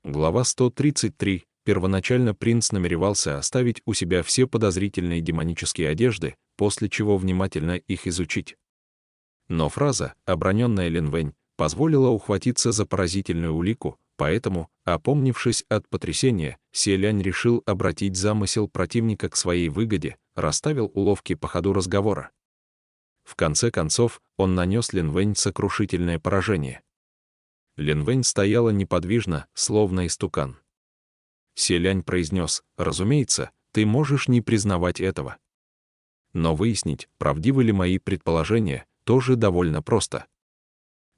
Глава 133. Первоначально принц намеревался оставить у себя все подозрительные демонические одежды, после чего внимательно их изучить. Но фраза, оброненная Линвэнь, позволила ухватиться за поразительную улику, поэтому, опомнившись от потрясения, Селянь решил обратить замысел противника к своей выгоде, расставил уловки по ходу разговора. В конце концов, он нанес Линвэнь сокрушительное поражение. Линвэнь стояла неподвижно, словно истукан. Селянь произнес: «Разумеется, ты можешь не признавать этого. Но выяснить, правдивы ли мои предположения, тоже довольно просто.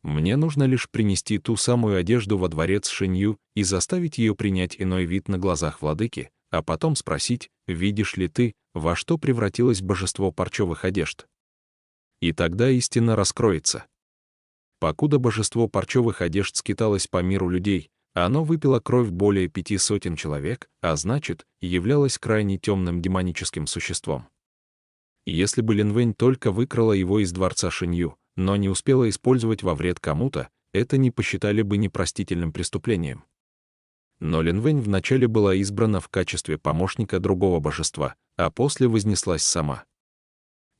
Мне нужно лишь принести ту самую одежду во дворец Шэнью и заставить ее принять иной вид на глазах владыки, а потом спросить, видишь ли ты, во что превратилось божество парчевых одежд. И тогда истина раскроется. Покуда божество парчевых одежд скиталось по миру людей, оно выпило кровь более 500 человек, а значит, являлось крайне темным демоническим существом. Если бы Линвэнь только выкрала его из дворца Шэнью, но не успела использовать во вред кому-то, это не посчитали бы непростительным преступлением. Но Линвэнь вначале была избрана в качестве помощника другого божества, а после вознеслась сама.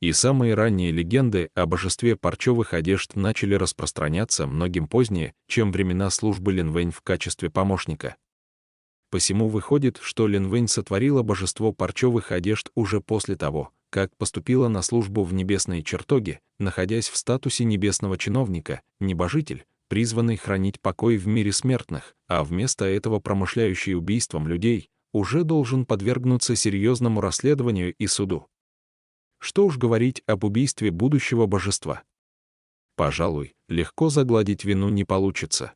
И самые ранние легенды о божестве парчевых одежд начали распространяться многим позднее, чем времена службы Линвэнь в качестве помощника. Посему выходит, что Линвэнь сотворила божество парчевых одежд уже после того, как поступила на службу в небесные чертоги, находясь в статусе небесного чиновника, небожитель, призванный хранить покой в мире смертных, а вместо этого промышляющий убийством людей, уже должен подвергнуться серьезному расследованию и суду. Что уж говорить об убийстве будущего божества. Пожалуй, легко загладить вину не получится.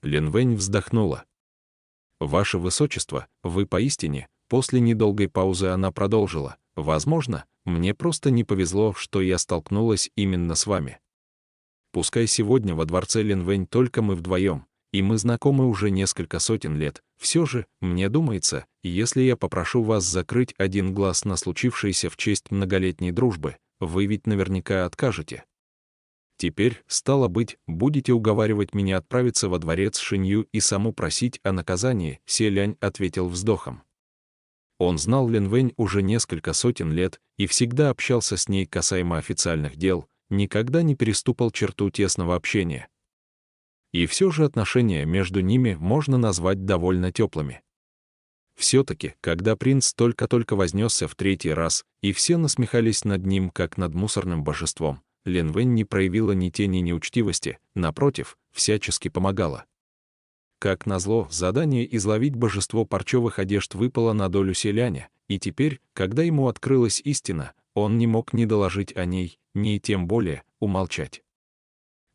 Линвэнь вздохнула. «Ваше Высочество, вы поистине...» После недолгой паузы она продолжила: «Возможно, мне просто не повезло, что я столкнулась именно с вами. Пускай сегодня во дворце Линвэнь только мы вдвоем, и мы знакомы уже несколько сотен лет, все же, мне думается, если я попрошу вас закрыть один глаз на случившееся в честь многолетней дружбы, вы ведь наверняка откажете. Теперь, стало быть, будете уговаривать меня отправиться во дворец Шэнью и саму просить о наказании», — Селянь ответил вздохом. Он знал Линвэнь уже несколько сотен лет и всегда общался с ней касаемо официальных дел, никогда не переступал черту тесного общения. И все же отношения между ними можно назвать довольно теплыми. Все-таки, когда принц только-только вознесся в третий раз, и все насмехались над ним, как над мусорным божеством, Линвэнь не проявила ни тени неучтивости, напротив, всячески помогала. Как назло, задание изловить божество парчевых одежд выпало на долю Селяня, и теперь, когда ему открылась истина, он не мог ни доложить о ней, ни тем более умолчать.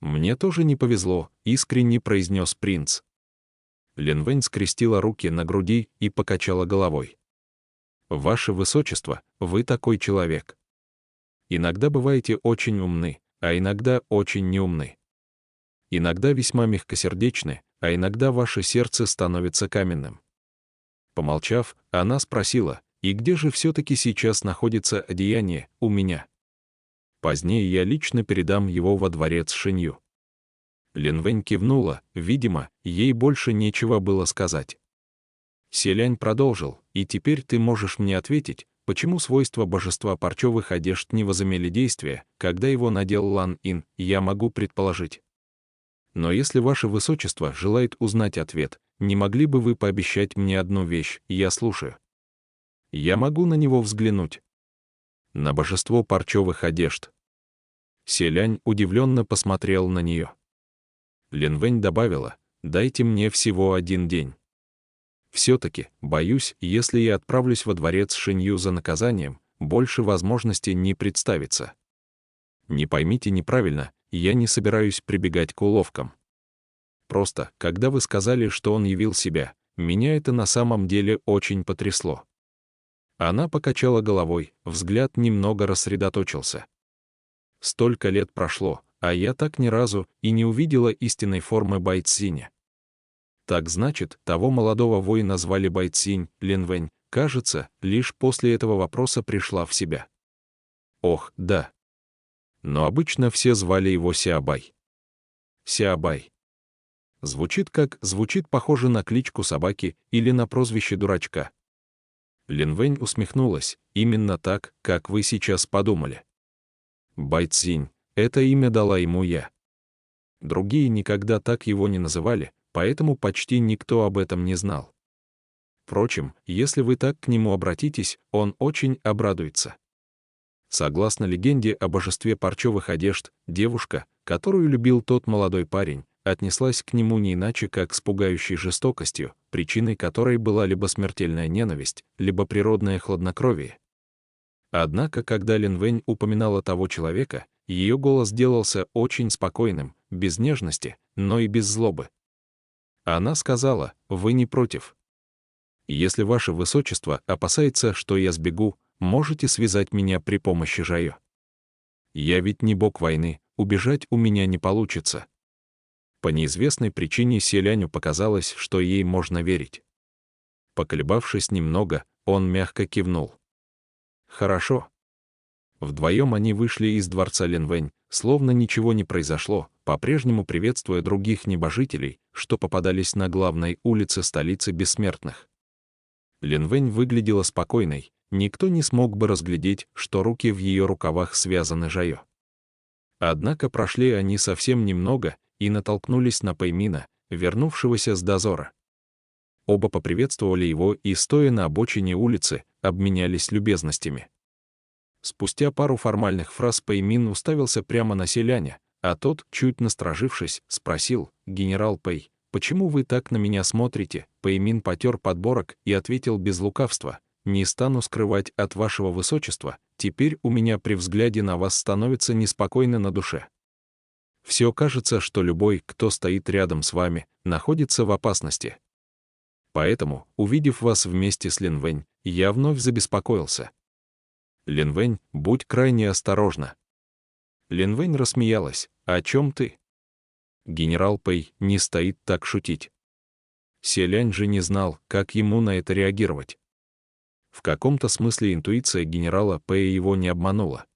«Мне тоже не повезло», — искренне произнес принц. Линвэнь скрестила руки на груди и покачала головой. «Ваше Высочество, вы такой человек. Иногда бываете очень умны, а иногда очень неумны. Иногда весьма мягкосердечны, а иногда ваше сердце становится каменным». Помолчав, она спросила: «И где же все-таки сейчас находится одеяние у меня? Позднее я лично передам его во дворец Шэнью». Линвэнь кивнула, видимо, ей больше нечего было сказать. Селянь продолжил: «И теперь ты можешь мне ответить, почему свойства божества парчевых одежд не возымели действия, когда его надел Лан Ин, я могу предположить. Но если ваше Высочество желает узнать ответ, не могли бы вы пообещать мне одну вещь, я слушаю. Я могу на него взглянуть». «На божество парчевых одежд». Селянь удивленно посмотрел на нее. Линвэнь добавила: «Дайте мне всего один день. Все-таки, боюсь, если я отправлюсь во дворец Шэнью за наказанием, больше возможностей не представится. Не поймите неправильно, я не собираюсь прибегать к уловкам. Просто, когда вы сказали, что он явил себя, меня это на самом деле очень потрясло». Она покачала головой, взгляд немного рассредоточился. «Столько лет прошло, а я так ни разу и не увидела истинной формы Байцзиня». Так значит, того молодого воина звали Байцзинь, Линвэнь, кажется, лишь после этого вопроса пришла в себя. Ох, да. Но обычно все звали его Сяобай. Сяобай. Звучит похоже на кличку собаки или на прозвище дурачка. Лин Вэнь усмехнулась, именно так, как вы сейчас подумали. Байцзинь, это имя дала ему я. Другие никогда так его не называли, поэтому почти никто об этом не знал. Впрочем, если вы так к нему обратитесь, он очень обрадуется. Согласно легенде о божестве парчевых одежд, девушка, которую любил тот молодой парень, отнеслась к нему не иначе, как с пугающей жестокостью, причиной которой была либо смертельная ненависть, либо природное хладнокровие. Однако, когда Лин Вэнь упоминала того человека, ее голос делался очень спокойным, без нежности, но и без злобы. Она сказала: «Вы не против? Если ваше высочество опасается, что я сбегу, можете связать меня при помощи Жайо. Я ведь не бог войны, убежать у меня не получится». По неизвестной причине Селяню показалось, что ей можно верить. Поколебавшись немного, он мягко кивнул. «Хорошо». Вдвоем они вышли из дворца Лин Вэнь, словно ничего не произошло, по-прежнему приветствуя других небожителей, что попадались на главной улице столицы бессмертных. Лин Вэнь выглядела спокойной, никто не смог бы разглядеть, что руки в ее рукавах связаны Жайо. Однако прошли они совсем немного и натолкнулись на Пэймина, вернувшегося с дозора. Оба поприветствовали его и, стоя на обочине улицы, обменялись любезностями. Спустя пару формальных фраз Пэймин уставился прямо на Селяня, а тот, чуть насторожившись, спросил: «Генерал Пэй, почему вы так на меня смотрите?» Пэймин потер подбородок и ответил без лукавства: «Не стану скрывать от вашего высочества, теперь у меня при взгляде на вас становится неспокойно на душе. Все кажется, что любой, кто стоит рядом с вами, находится в опасности. Поэтому, увидев вас вместе с Лин Вэнь, я вновь забеспокоился. Лин Вэнь, будь крайне осторожна». Лин Вэнь рассмеялась: «О чем ты?» Генерал Пэй не стоит так шутить. Селянь же не знал, как ему на это реагировать. В каком-то смысле интуиция генерала Пэя его не обманула.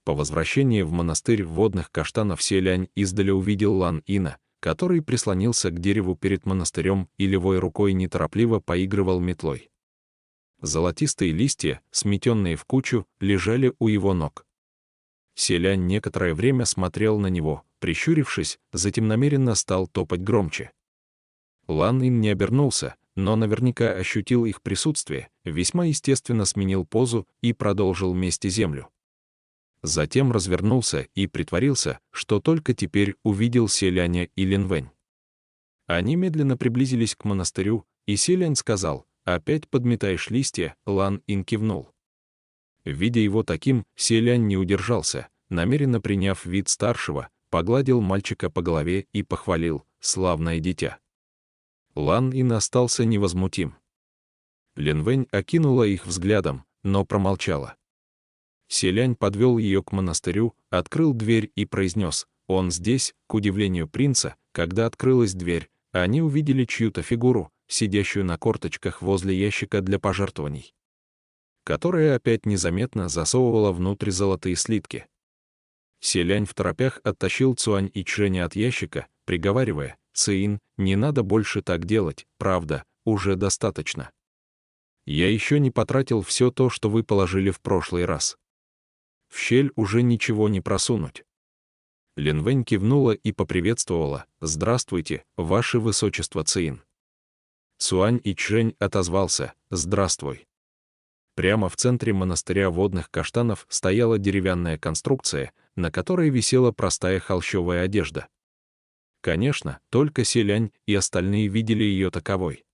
По возвращении в монастырь водных каштанов Селянь издали увидел Лан Ина, который прислонился к дереву перед монастырем и левой рукой неторопливо поигрывал метлой. Золотистые листья, сметенные в кучу, лежали у его ног. Селянь некоторое время смотрел на него, прищурившись, затем намеренно стал топать громче. Лан Ин не обернулся, но наверняка ощутил их присутствие, весьма естественно сменил позу и продолжил мести землю. Затем развернулся и притворился, что только теперь увидел Селяня и Лин Вэнь. Они медленно приблизились к монастырю, и Селянь сказал: «Опять подметаешь листья?» Лан Ин кивнул. Видя его таким, Селянь не удержался, намеренно приняв вид старшего, погладил мальчика по голове и похвалил: «Славное дитя». Лан Ин остался невозмутим. Лин Вэнь окинула их взглядом, но промолчала. Селянь подвел ее к монастырю, открыл дверь и произнес: «Он здесь». К удивлению принца, когда открылась дверь, они увидели чью-то фигуру, сидящую на корточках возле ящика для пожертвований, которая опять незаметно засовывала внутрь золотые слитки. Селянь второпях оттащил Цуань и Чжэня от ящика, приговаривая: «Цин, не надо больше так делать, правда, уже достаточно. Я еще не потратил все то, что вы положили в прошлый раз. В щель уже ничего не просунуть». Лин Вэнь кивнула и поприветствовала: «Здравствуйте, ваше высочество Цин». Цуань и Чжэнь отозвался: «Здравствуй». Прямо в центре монастыря водных каштанов стояла деревянная конструкция, на которой висела простая холщовая одежда. Конечно, только Селянь и остальные видели ее таковой.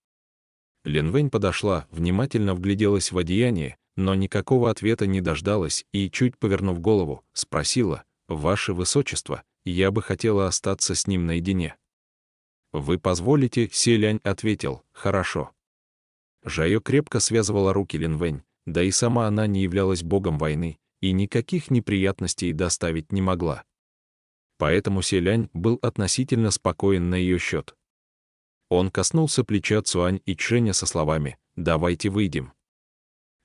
Лин Вэнь подошла, внимательно вгляделась в одеяние, но никакого ответа не дождалась и, чуть повернув голову, спросила: «Ваше высочество, я бы хотела остаться с ним наедине». «Вы позволите?» — Селянь ответил: «Хорошо». Жайо крепко связывала руки Лин Вэнь, да и сама она не являлась богом войны и никаких неприятностей доставить не могла. Поэтому Селянь был относительно спокоен на ее счет. Он коснулся плеча Цуань и Чжэня со словами: «Давайте выйдем».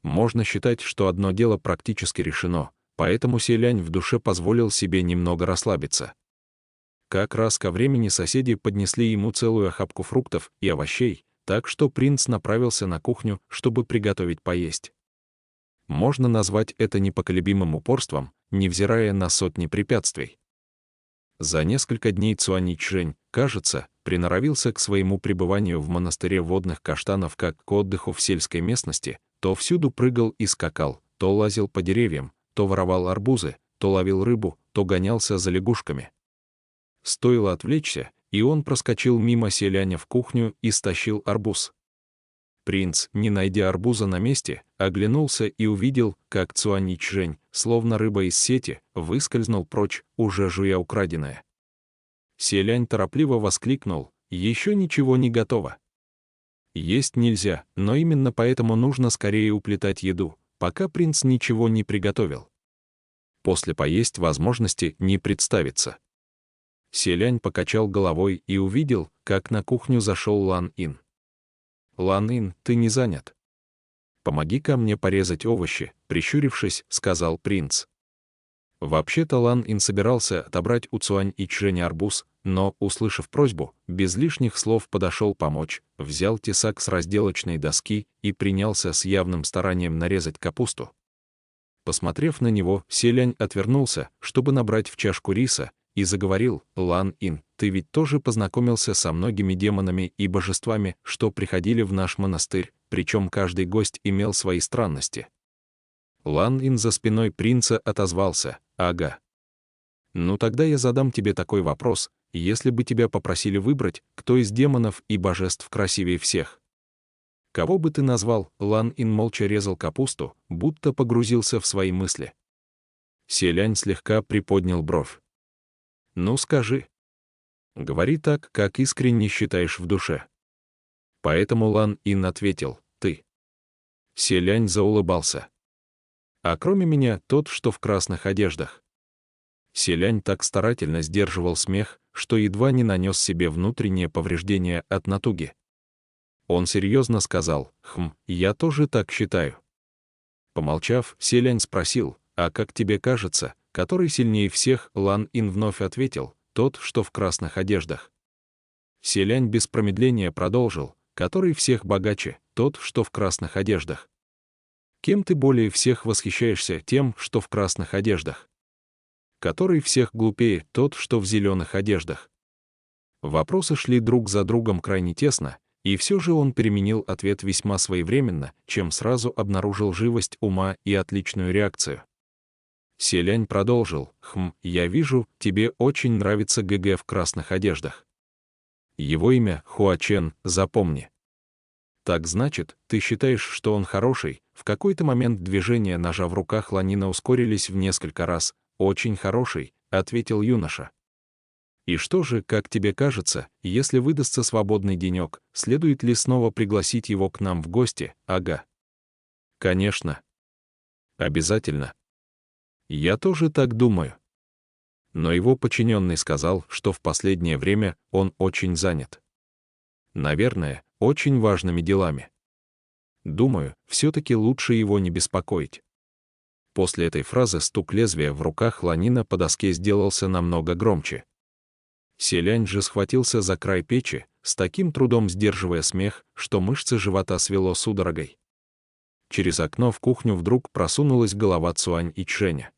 Можно считать, что одно дело практически решено, поэтому Селянь в душе позволил себе немного расслабиться. как раз ко времени соседи поднесли ему целую охапку фруктов и овощей, так что принц направился на кухню, чтобы приготовить поесть. Можно назвать это непоколебимым упорством, невзирая на сотни препятствий. За несколько дней Цюаньичжэнь, кажется, приноровился к своему пребыванию в монастыре водных каштанов как к отдыху в сельской местности, то всюду прыгал и скакал, то лазил по деревьям, то воровал арбузы, то ловил рыбу, то гонялся за лягушками. Стоило отвлечься, и он проскочил мимо селяня в кухню и стащил арбуз. Принц, не найдя арбуза на месте, оглянулся и увидел, как Цюаньичжэнь, словно рыба из сети, выскользнул прочь, уже жуя украденное. Селянь торопливо воскликнул: «Еще ничего не готово». Есть нельзя, но именно поэтому нужно скорее уплетать еду, пока принц ничего не приготовил. После поесть возможности не представится. Селянь покачал головой и увидел, как на кухню зашел Лан Ин. «Лан Ин, ты не занят? Помоги-ка мне порезать овощи», — прищурившись, сказал принц. Вообще-то Лан Ин собирался отобрать у Цюаньичжэня арбуз, но, услышав просьбу, без лишних слов подошел помочь, взял тесак с разделочной доски и принялся с явным старанием нарезать капусту. Посмотрев на него, селянь отвернулся, чтобы набрать в чашку риса, и заговорил: «Лан Ин, ты ведь тоже познакомился со многими демонами и божествами, что приходили в наш монастырь, причем каждый гость имел свои странности». Лан Ин за спиной принца отозвался: «Ага. Ну тогда я задам тебе такой вопрос: если бы тебя попросили выбрать, кто из демонов и божеств красивее всех, кого бы ты назвал?» Лан Ин молча резал капусту, будто погрузился в свои мысли. Селянь слегка приподнял бровь. «Ну скажи. Говори так, как искренне считаешь в душе». Поэтому Лан Ин ответил: «Ты». Селянь заулыбался. «А кроме меня тот, что в красных одеждах». Селянь так старательно сдерживал смех, что едва не нанес себе внутреннее повреждение от натуги. Он серьезно сказал: я тоже так считаю». Помолчав, Селянь спросил: «А как тебе кажется, который сильнее всех?» Лан Ин вновь ответил: «Тот, что в красных одеждах». Селянь без промедления продолжил: «Который всех богаче? Тот, что в красных одеждах». «Кем ты более всех восхищаешься?» «Тем, что в красных одеждах». «Который всех глупее?» «Тот, что в зеленых одеждах». Вопросы шли друг за другом крайне тесно, и все же он переменил ответ весьма своевременно, чем сразу обнаружил живость ума и отличную реакцию. Селянь продолжил: я вижу, тебе очень нравится ГГ в красных одеждах. Его имя Хуачен, запомни». «Так значит, ты считаешь, что он хороший?» В какой-то момент движения ножа в руках Ланина ускорились в несколько раз. «Очень хороший», — ответил юноша. «И что же, как тебе кажется, если выдастся свободный денек, следует ли снова пригласить его к нам в гости?» «Ага. Конечно. Обязательно. Я тоже так думаю». Но его подчиненный сказал, что в последнее время он очень занят. Наверное, очень важными делами. Думаю, все-таки лучше его не беспокоить. После этой фразы стук лезвия в руках Ланина по доске сделался намного громче. Селянь же схватился за край печи, с таким трудом сдерживая смех, что мышцы живота свело судорогой. Через окно в кухню вдруг просунулась голова Цюаньичжэня.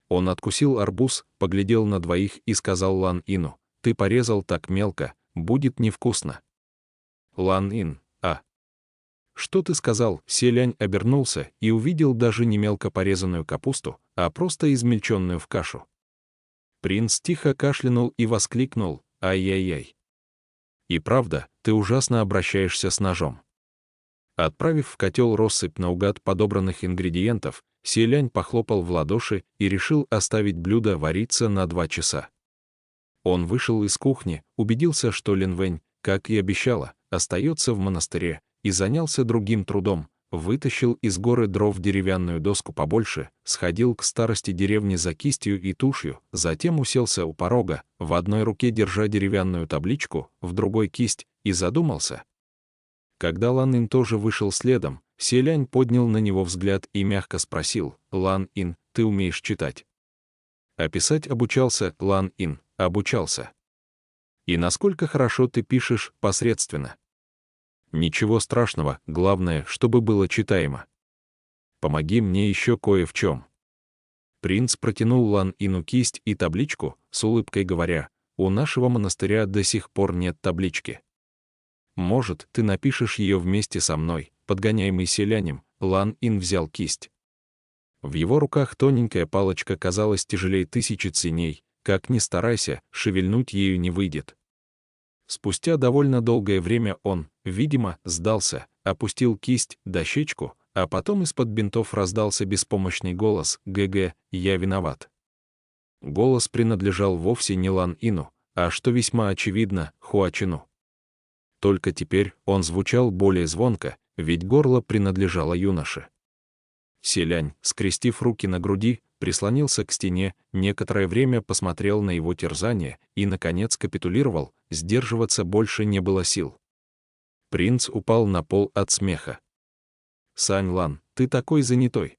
Он откусил арбуз, поглядел на двоих и сказал Лан Ину: «Ты порезал так мелко, будет невкусно». «Лан Ин, а?» «Что ты сказал?» Селянь обернулся и увидел даже не мелко порезанную капусту, а просто измельченную в кашу. Принц тихо кашлянул и воскликнул: «Ай-яй-яй! И правда, ты ужасно обращаешься с ножом». Отправив в котел россыпь наугад подобранных ингредиентов, Селянь похлопал в ладоши и решил оставить блюдо вариться на 2 часа. Он вышел из кухни, убедился, что Линвэнь, как и обещала, остается в монастыре, и занялся другим трудом, вытащил из горы дров деревянную доску побольше, сходил к старости деревни за кистью и тушью, затем уселся у порога, в одной руке держа деревянную табличку, в другой кисть, и задумался. Когда Лан Ин тоже вышел следом, Селянь поднял на него взгляд и мягко спросил: «Лан Ин, ты умеешь читать?» А писать обучался, Лан Ин, обучался. И насколько хорошо ты пишешь, посредственно. Ничего страшного, главное, чтобы было читаемо. Помоги мне еще кое в чем. Принц протянул Лан Ину кисть и табличку, с улыбкой говоря, у нашего монастыря до сих пор нет таблички. Может, ты напишешь ее вместе со мной, подгоняемый селянем. Лан Ин взял кисть. В его руках тоненькая палочка казалась тяжелее тысячи ценей, как ни старайся, шевельнуть ею не выйдет. Спустя довольно долгое время он, видимо, сдался, опустил кисть, дощечку, а потом из-под бинтов раздался беспомощный голос: «ГГ, я виноват». Голос принадлежал вовсе не Лан Ину, а, что весьма очевидно, Хуачину. Только теперь он звучал более звонко, ведь горло принадлежало юноше. Селянь, скрестив руки на груди, прислонился к стене, некоторое время посмотрел на его терзание и, наконец, капитулировал, сдерживаться больше не было сил. Принц упал на пол от смеха. «Сань Лан, ты такой занятой.